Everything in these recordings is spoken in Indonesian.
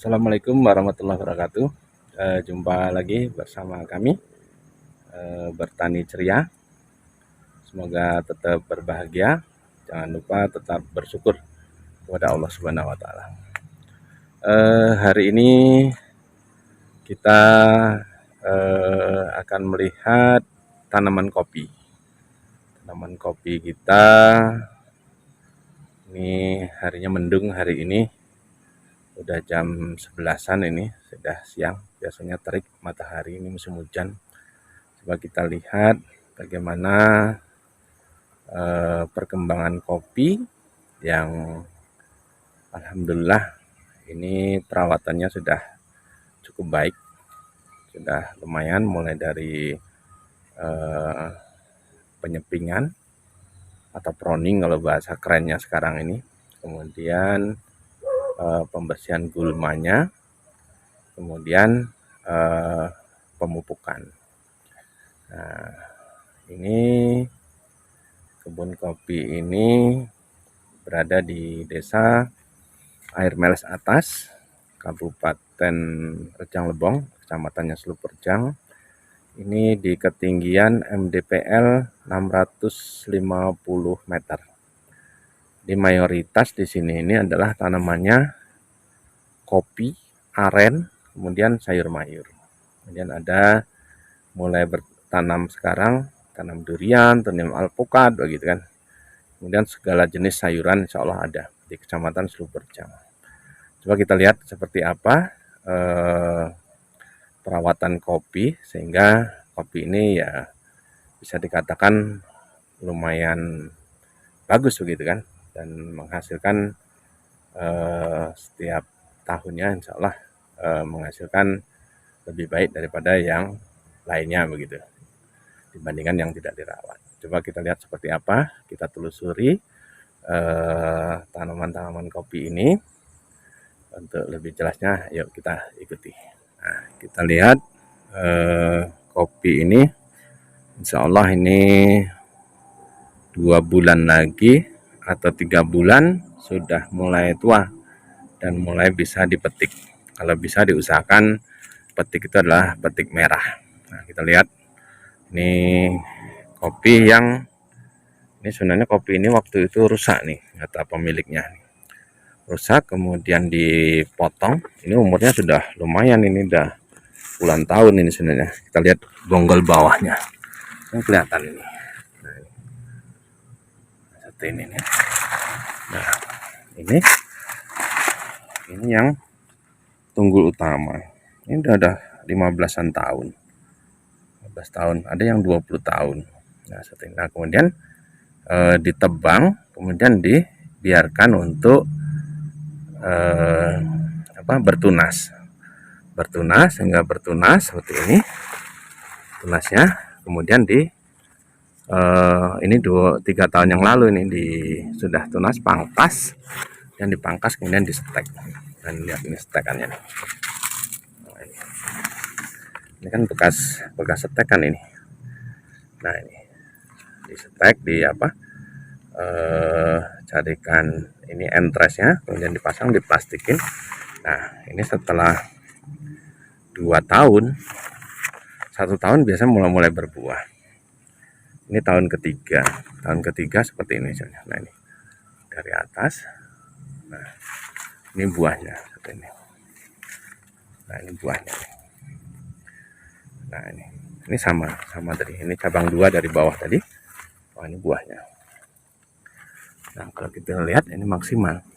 Assalamualaikum warahmatullahi wabarakatuh. Jumpa lagi bersama kami, Bertani Ceria. Semoga tetap berbahagia. Jangan lupa tetap bersyukur kepada Allah Subhanahu wa Ta'ala. Hari ini kita akan melihat tanaman kopi. Tanaman kopi kita ini harinya mendung hari ini. Udah jam 11-an ini, sudah siang. Biasanya terik matahari, ini musim hujan. Coba kita lihat bagaimana perkembangan kopi yang alhamdulillah ini perawatannya sudah cukup baik. Sudah lumayan, mulai dari penyepingan atau pruning kalau bahasa kerennya sekarang ini. Kemudian pembersihan gulmanya, kemudian pemupukan. Nah, ini kebun kopi ini berada di Desa Air Meles Atas, Kabupaten Rejang Lebong, Kecamatannya Seluperjang. Ini di ketinggian MDPL 650 meter. Di mayoritas di sini ini adalah tanamannya kopi, aren, kemudian sayur mayur. Kemudian ada mulai bertanam sekarang, tanam durian, tanam alpukat, begitu kan. Kemudian segala jenis sayuran insya Allah ada di Kecamatan Seluperjang. Coba kita lihat seperti apa perawatan kopi, sehingga kopi ini ya bisa dikatakan lumayan bagus begitu kan, dan menghasilkan setiap tahunnya insya Allah menghasilkan lebih baik daripada yang lainnya begitu, dibandingkan yang tidak dirawat. Coba kita lihat seperti apa, kita telusuri tanaman-tanaman kopi ini. Untuk lebih jelasnya yuk kita ikuti. Nah, kita lihat kopi ini insya Allah ini 2 bulan lagi atau 3 bulan sudah mulai tua dan mulai bisa dipetik. Kalau bisa diusahakan petik itu adalah petik merah. Nah, kita lihat ini kopi yang ini sebenarnya kopi ini waktu itu rusak nih, kata pemiliknya. Rusak kemudian dipotong. Ini umurnya sudah lumayan, ini udah puluhan tahun ini sebenarnya. Kita lihat bonggol bawahnya. Ini kelihatan ini. Nah, seperti ini nih. Nah, ini yang tunggul utama. Ini udah ada 15-an tahun. 15 tahun, ada yang 20 tahun. Nah, seperti ini. Nah, kemudian ditebang, kemudian dibiarkan untuk bertunas sehingga bertunas seperti ini tunasnya. Kemudian ini 2-3 tahun yang lalu ini sudah tunas, pangkas, dan dipangkas kemudian disetek. Dan lihat ini setekannya nih. Ini kan bekas setekan ini. Nah, ini disetek, carikan ini entresnya, kemudian dipasang, diplastikin. Nah, ini setelah 2 tahun, 1 tahun biasa mulai berbuah. Ini tahun ketiga seperti ini. Nah, ini dari atas. Nah, ini buahnya seperti ini. Nah, ini buahnya. Nah, ini sama tadi. Ini cabang 2 dari bawah tadi. Oh, ini buahnya. Nah, kalau kita lihat ini maksimal.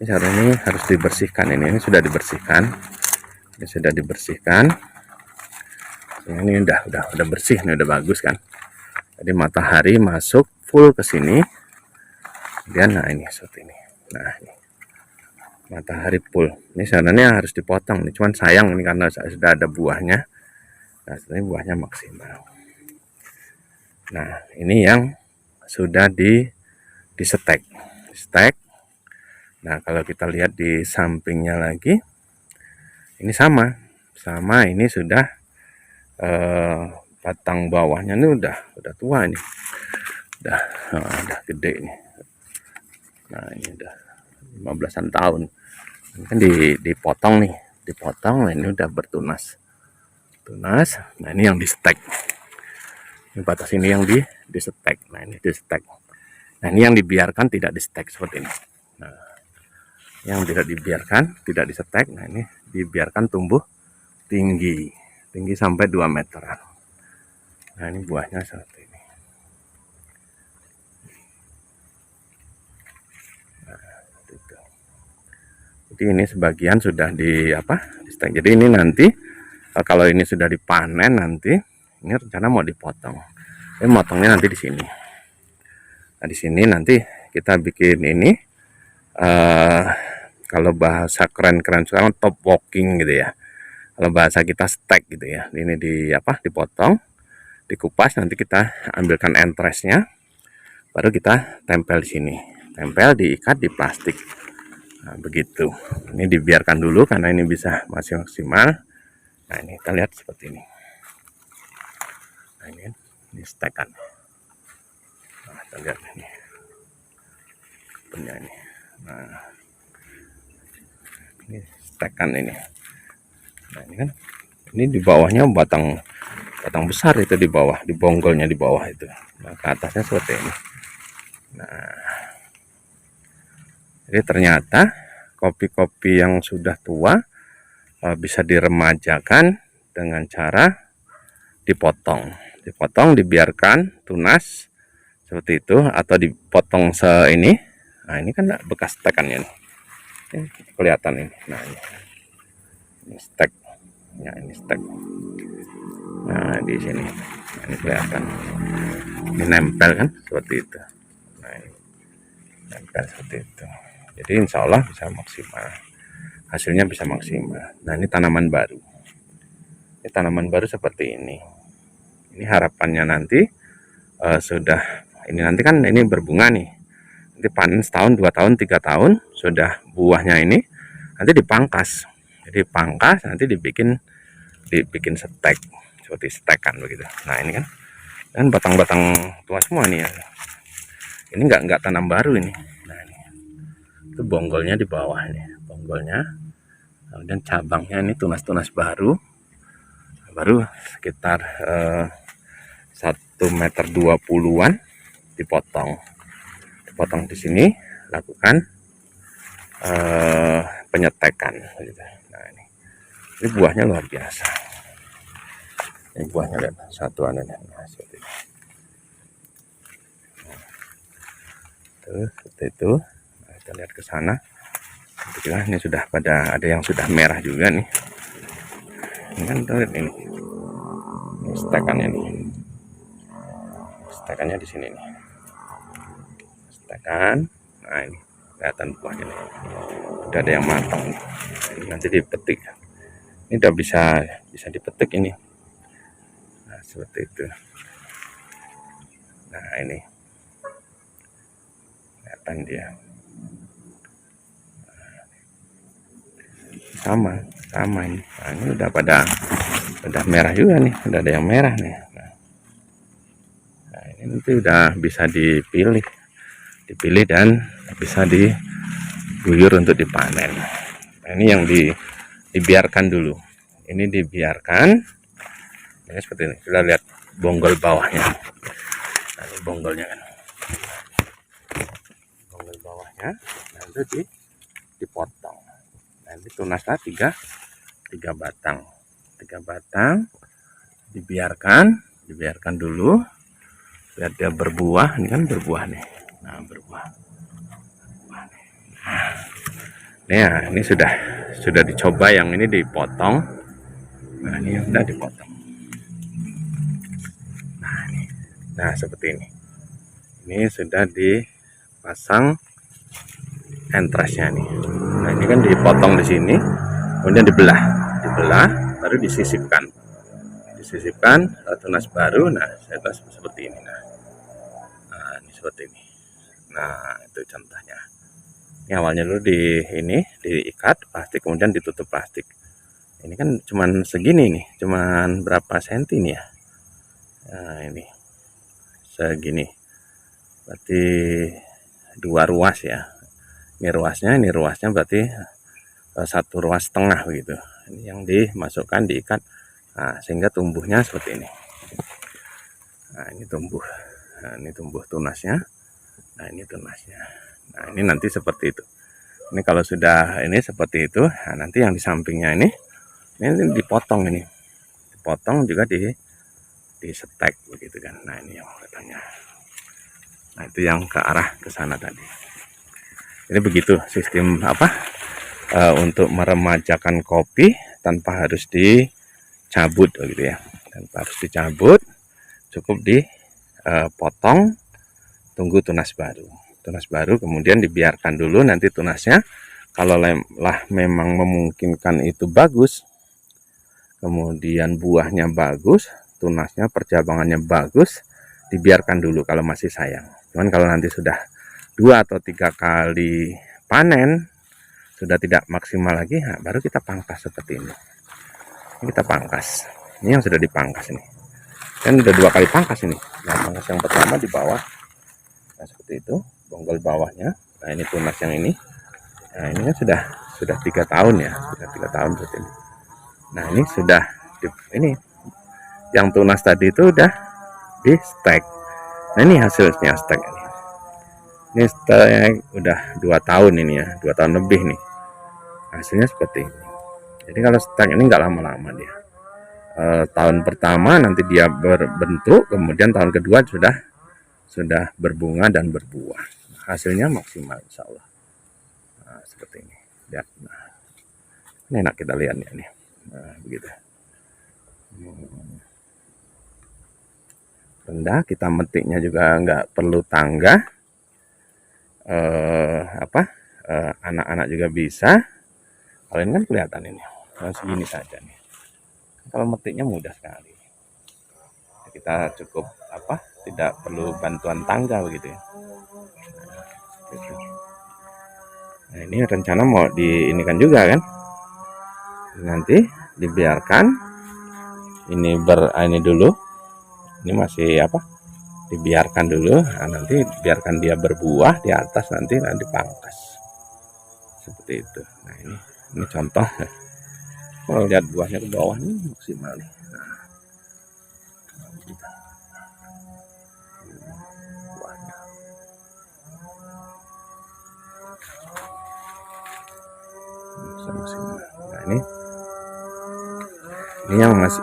Ini seharusnya ini harus dibersihkan. Ini sudah dibersihkan. Ini sudah dibersihkan. Ini udah bersih, ini udah bagus kan. Jadi matahari masuk full ke sini. Kemudian nah ini seperti ini. Nah, ini matahari full. Ini sebenarnya harus dipotong. Ini cuman sayang ini karena sudah ada buahnya. Nah, sebenarnya buahnya maksimal. Nah, ini yang sudah disetek. Nah, kalau kita lihat di sampingnya lagi, ini sama ini sudah batang bawahnya ini udah tua ini, udah gede ini. Nah, ini udah 15-an tahun. Ini kan dipotong nih, dipotong. Nah ini udah bertunas, tunas. Nah ini yang di stack, ini batas ini yang di stack. Nah ini di stack. Nah ini yang dibiarkan tidak di stack seperti ini. Nah yang tidak dibiarkan tidak di stack. Nah ini dibiarkan tumbuh tinggi, tinggi sampai 2 meteran. Nah ini buahnya seperti ini. Jadi ini sebagian sudah di di stack. Jadi ini nanti kalau ini sudah dipanen nanti, ini rencana mau dipotong. Ini motongnya nanti di sini. Nah di sini nanti kita bikin ini kalau bahasa keren-keren sekarang top walking gitu ya. Kalau bahasa kita stack gitu ya. Ini dipotong, dikupas, nanti kita ambilkan entresnya, baru kita tempel di sini. Tempel, diikat di plastik. Nah, begitu. Ini dibiarkan dulu karena ini bisa masih maksimal. Nah, ini kita lihat seperti ini. Nah, ini stekan. Nah, kita lihat ini. Punya ini. Nah, ini stekan ini. Nah, ini kan. Ini di bawahnya batang besar itu di bawah, di bonggolnya di bawah itu. Nah, ke atasnya seperti ini. Nah, jadi ternyata kopi-kopi yang sudah tua bisa diremajakan dengan cara dipotong, dibiarkan tunas seperti itu, atau dipotong ini. Nah ini kan bekas stekannya nih, kelihatan ini. Nah ini stek, ya ini stek. Nah di sini, nah, ini kelihatan, ini nempel kan seperti itu. Nah ini nempel seperti itu. Jadi insya Allah bisa maksimal, hasilnya bisa maksimal. Nah ini tanaman baru, seperti ini. Ini harapannya nanti sudah, ini nanti kan ini berbunga nih, nanti panen setahun, 2 tahun, 3 tahun, sudah buahnya ini nanti dipangkas. Jadi pangkas nanti dibikin stek, seperti stekan begitu. Nah ini kan batang-batang tua semua nih ya. Ini enggak tanam baru ini. Nah ini itu bonggolnya di bawah nih, bonggolnya. Kemudian cabangnya ini tunas-tunas baru sekitar 1,20 m dipotong di sini, lakukan penyetekan gitu. Nah ini buahnya luar biasa. Ini buahnya, lihat satu aneh. Nah, seperti itu. Seperti itu. Nah, kita lihat ke sana. Ini sudah ada yang sudah merah juga nih. Ini kan lihat ini stekannya nih. Stekannya di sini nih. Stekan. Nah ini kelihatan buahnya nih. Udah ada yang matang. Ini nanti dipetik. Ini udah bisa dipetik ini. Nah seperti itu. Nah ini kelihatan dia. Sama ini. Nah, ini udah merah juga nih, udah ada yang merah nih. Nah ini nanti udah bisa dipilih dan bisa diguyur untuk dipanen. Nah, ini yang dibiarkan dulu. Ini dibiarkan. Ini seperti ini. Kita lihat bonggol bawahnya. Nah, ini bonggolnya kan. Bonggol bawahnya. Nah, itu dipotong. Nanti tunaslah 3 batang. 3 batang dibiarkan dulu biar dia berbuah. Ini kan berbuah nih. Nah, berbuah. Nah, ya, ini sudah dicoba, yang ini dipotong. Nah, ini sudah dipotong. Nah, seperti ini. Ini sudah dipasang entresnya nih. Nah, ini kan dipotong di sini, kemudian dibelah, baru disisipkan tunas baru. Nah, saya tunas seperti ini. Nah, ini seperti ini. Nah, itu contohnya. Ini awalnya dulu diikat plastik, kemudian ditutup plastik. Ini kan cuman segini nih, cuman berapa senti nih ya? Nah, ini segini. Berarti 2 ruas ya. Ini ruasnya berarti 1,5 ruas begitu. Ini yang dimasukkan, diikat, nah, sehingga tumbuhnya seperti ini. Nah, ini tumbuh. Nah, ini tumbuh tunasnya. Nah, ini tunasnya. Nah, ini nanti seperti itu. Ini kalau sudah ini seperti itu, nah, nanti yang di sampingnya ini dipotong ini. Dipotong juga di setek begitu kan. Nah, ini yang katanya. Nah, itu yang ke arah ke sana tadi. Ini begitu sistem untuk meremajakan kopi tanpa harus dicabut begitu ya. Tanpa harus dicabut, cukup dipotong, tunggu tunas baru. Tunas baru kemudian dibiarkan dulu, nanti tunasnya kalau memang memungkinkan itu bagus, kemudian buahnya bagus, tunasnya percabangannya bagus, dibiarkan dulu kalau masih sayang. Cuman kalau nanti sudah 2 atau 3 kali panen, sudah tidak maksimal lagi, nah, baru kita pangkas seperti ini. Ini kita pangkas. Ini yang sudah dipangkas ini. Kan udah 2 kali pangkas ini. Nah, pangkas yang pertama di bawah. Nah, seperti itu, bonggol bawahnya. Nah, ini tunas yang ini. Nah, ini kan sudah 3 tahun ya, sudah 3 tahun seperti ini. Nah, ini sudah ini yang tunas tadi itu udah di stek. Nah, ini hasilnya stek ini. Ini stek udah 2 tahun ini ya, 2 tahun lebih nih. Hasilnya seperti ini. Jadi kalau stek ini nggak lama-lama dia. Tahun pertama nanti dia berbentuk, kemudian tahun kedua sudah berbunga dan berbuah. Hasilnya maksimal insya Allah. Nah, seperti ini. Lihat. Nah, ini enak kita lihat ya nih. Nah, begitu. Rendah, kita metiknya juga nggak perlu tangga. Anak-anak juga bisa. Kalau ini kan kelihatan ini, segini saja nih. Kalau metiknya mudah sekali. Kita cukup tidak perlu bantuan tangga begitu ya. Nah, ini rencana mau diinikan juga kan. Nanti dibiarkan ini ini dulu. Ini masih dibiarkan dulu. Nah, nanti biarkan dia berbuah di atas, nanti pangkas. Seperti itu. Nah, ini contoh. Kalau lihat buahnya ke bawah ini maksimal nih. Nah, buahnya. Nah, ini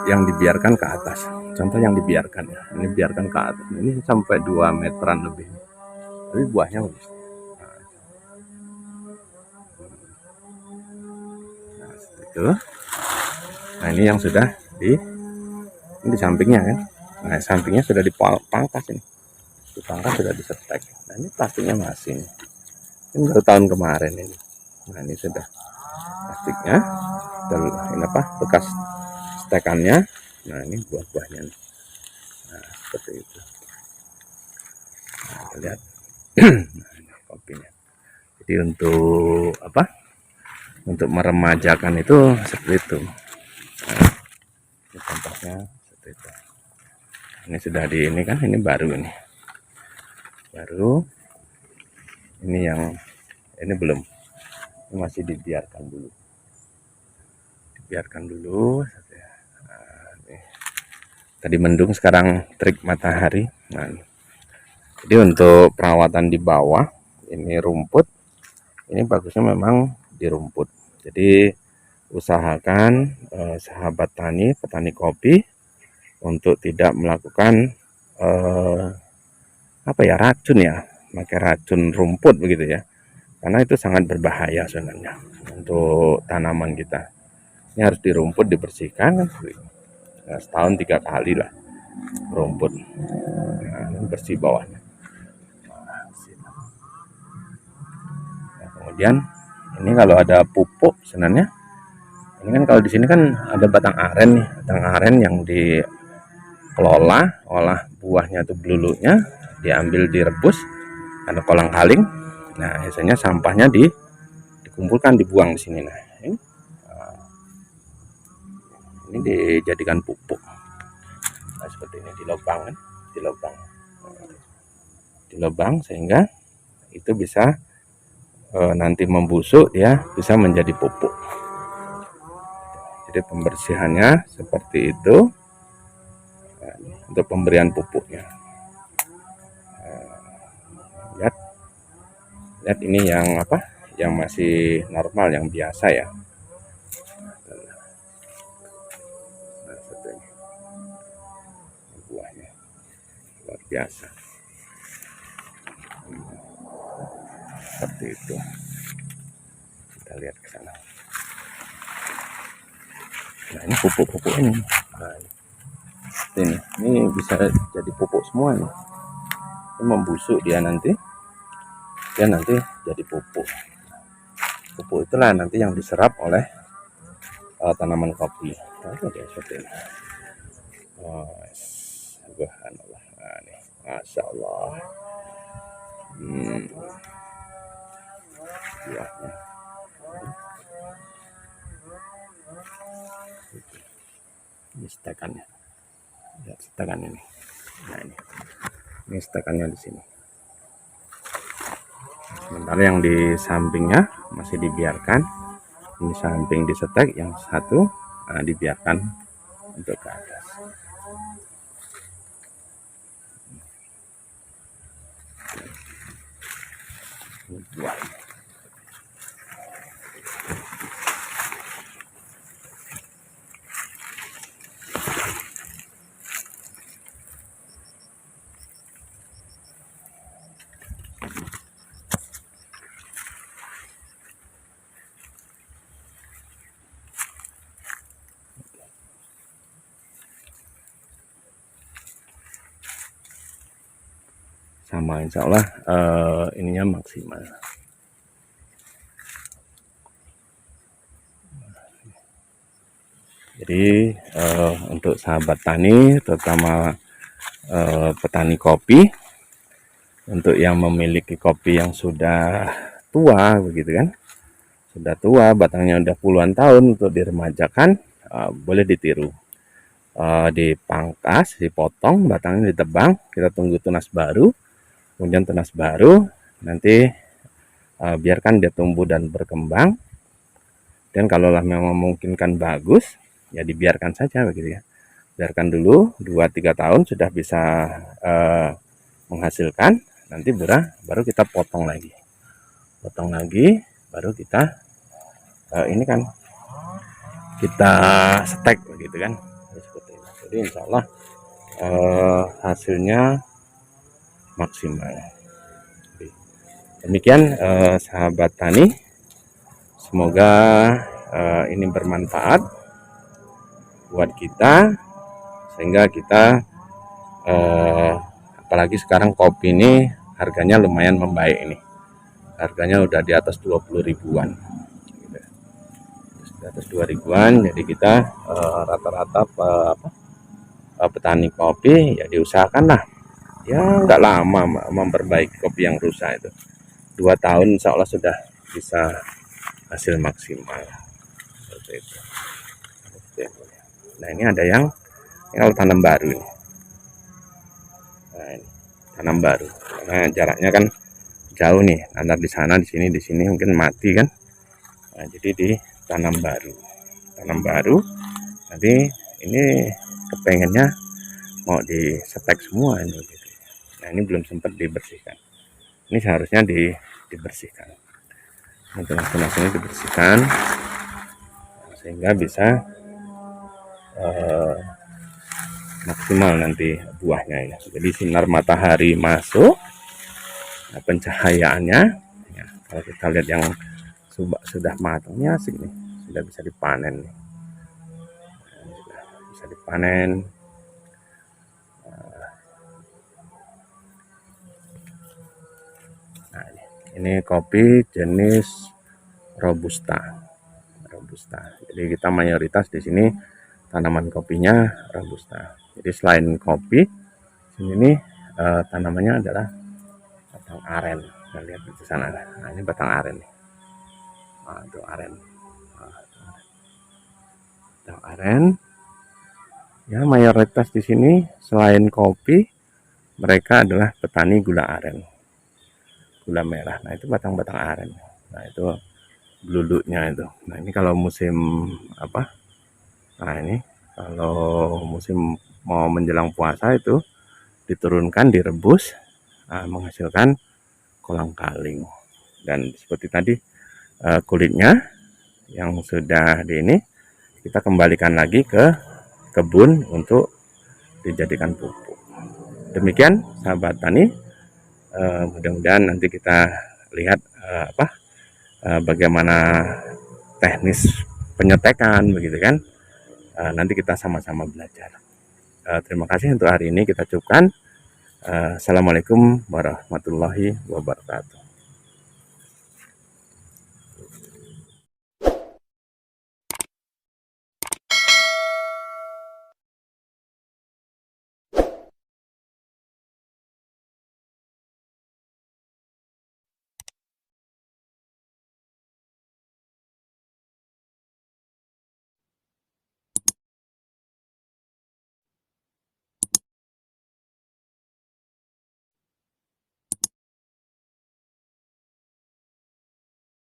yang dibiarkan ke atas. Contoh yang dibiarkan ya. Ini biarkan ke atas. Ini sampai 2 meteran lebih. Tapi buahnya bagus. Nah, seperti itu. Nah, ini yang sudah di sampingnya kan. Nah, sampingnya sudah dipangkas ini. Dipangkas sudah disetek. Nah, ini plastiknya masih. Ini baru tahun kemarin ini. Nah, ini sudah plastiknya. Ini bekas stekannya. Nah, ini buah-buahnya. Nah, seperti itu. Nah, kita lihat. Nah, ini kopinya. Jadi untuk untuk meremajakan itu seperti itu. Nah, ini contohnya seperti itu. Ini sudah ini kan, ini baru ini. Baru. Ini yang ini belum. Ini masih dibiarkan dulu. Dibiarkan dulu. Nah, tadi mendung, sekarang terik matahari. Nah, jadi untuk perawatan di bawah ini rumput, ini bagusnya memang di rumput. Jadi usahakan sahabat petani kopi untuk tidak melakukan racun ya, pakai racun rumput begitu ya, karena itu sangat berbahaya sebenarnya untuk tanaman kita. Ini harus di rumput dibersihkan, nah, setahun 3 kali lah rumput. Nah, ini bersih bawahnya. Nah, kemudian ini kalau ada pupuk sebenarnya, ini kan kalau di sini kan ada batang aren nih, batang aren yang dikelola, olah buahnya itu belulunya diambil, direbus atau kolang-kaling. Nah, biasanya sampahnya dikumpulkan, dibuang di sini. Nah, ini dijadikan pupuk. Nah, seperti ini, di lubang sehingga itu bisa nanti membusuk, ya bisa menjadi pupuk. Jadi pembersihannya seperti itu. Nah, untuk pemberian pupuknya, lihat lihat ini yang apa, yang masih normal, yang biasa ya. Nah, satu ini buahnya luar biasa, seperti itu. Kita lihat ke sana. Nah, ini pupuk-pupuk ini. Nah, ini bisa jadi pupuk semua nih. Ini membusuk dia nanti jadi pupuk. Pupuk itulah nanti yang diserap oleh tanaman kopi. Nah, dia seperti ini. Oh, subhanallah. Nah, nih, masya Allah. Buahnya. Ini stekannya. Lihat stekan ini. Nah, ini stekannya di sini. Sementara yang di sampingnya masih dibiarkan. Ini samping disetek, yang satu dibiarkan untuk ke atas. Buah. Sama, insya Allah ininya maksimal. Jadi untuk sahabat tani, terutama petani kopi, untuk yang memiliki kopi yang sudah tua begitu kan, sudah tua, batangnya udah puluhan tahun, untuk diremajakan boleh ditiru. Dipangkas, dipotong, batangnya ditebang, kita tunggu tunas baru. Kemudian tunas baru nanti biarkan dia tumbuh dan berkembang. Dan kalaulah memang memungkinkan bagus, ya dibiarkan saja begitu ya. Biarkan dulu 2-3 tahun sudah bisa menghasilkan, nanti baru kita potong lagi. Potong lagi, baru kita ini kan kita stek begitu kan. Jadi insya Allah hasilnya maksimal. Demikian sahabat tani, semoga ini bermanfaat buat kita, sehingga kita apalagi sekarang kopi ini harganya lumayan membaik, ini harganya udah di atas 20 ribuan, di atas 2 ribuan. Jadi kita rata-rata petani kopi ya diusahakan lah, ya nggak lama memperbaiki kopi yang rusak itu. 2 tahun insya Allah sudah bisa hasil maksimal, seperti itu. Nah, ini ada yang kalau tanam baru nih. Nah, ini tanam baru, karena jaraknya kan jauh nih, antara di sana di sini mungkin mati kan. Nah, jadi di tanam baru nanti ini kepengennya mau disetek semua ini gitu. Nah, ini belum sempat dibersihkan, ini seharusnya dibersihkan. Tunas-tunas ini dibersihkan sehingga bisa maksimal nanti buahnya ya. Jadi sinar matahari masuk, nah, pencahayaannya ya, kalau kita lihat yang sudah matangnya sih nih, sudah bisa dipanen nih. Bisa dipanen. Nah, ini kopi jenis robusta. Jadi kita mayoritas di sini tanaman kopinya robusta. Jadi selain kopi, ini tanamannya adalah batang aren. Kita lihat di sana. Nah, ini batang aren nih. Nah, itu aren. Batang aren. Ya, mayoritas di sini selain kopi, mereka adalah petani gula aren, gula merah. Nah, itu batang-batang aren. Nah, itu belulunya itu. Nah, ini kalau musim apa? Nah, ini kalau musim mau menjelang puasa itu diturunkan, direbus, menghasilkan kolang-kaling. Dan seperti tadi kulitnya yang sudah di ini kita kembalikan lagi ke kebun untuk dijadikan pupuk. Demikian sahabat tani, mudah-mudahan nanti kita lihat bagaimana teknis penyetekan begitu kan. Nanti kita sama-sama belajar. Terima kasih untuk hari ini kita cukupkan. Assalamualaikum warahmatullahi wabarakatuh.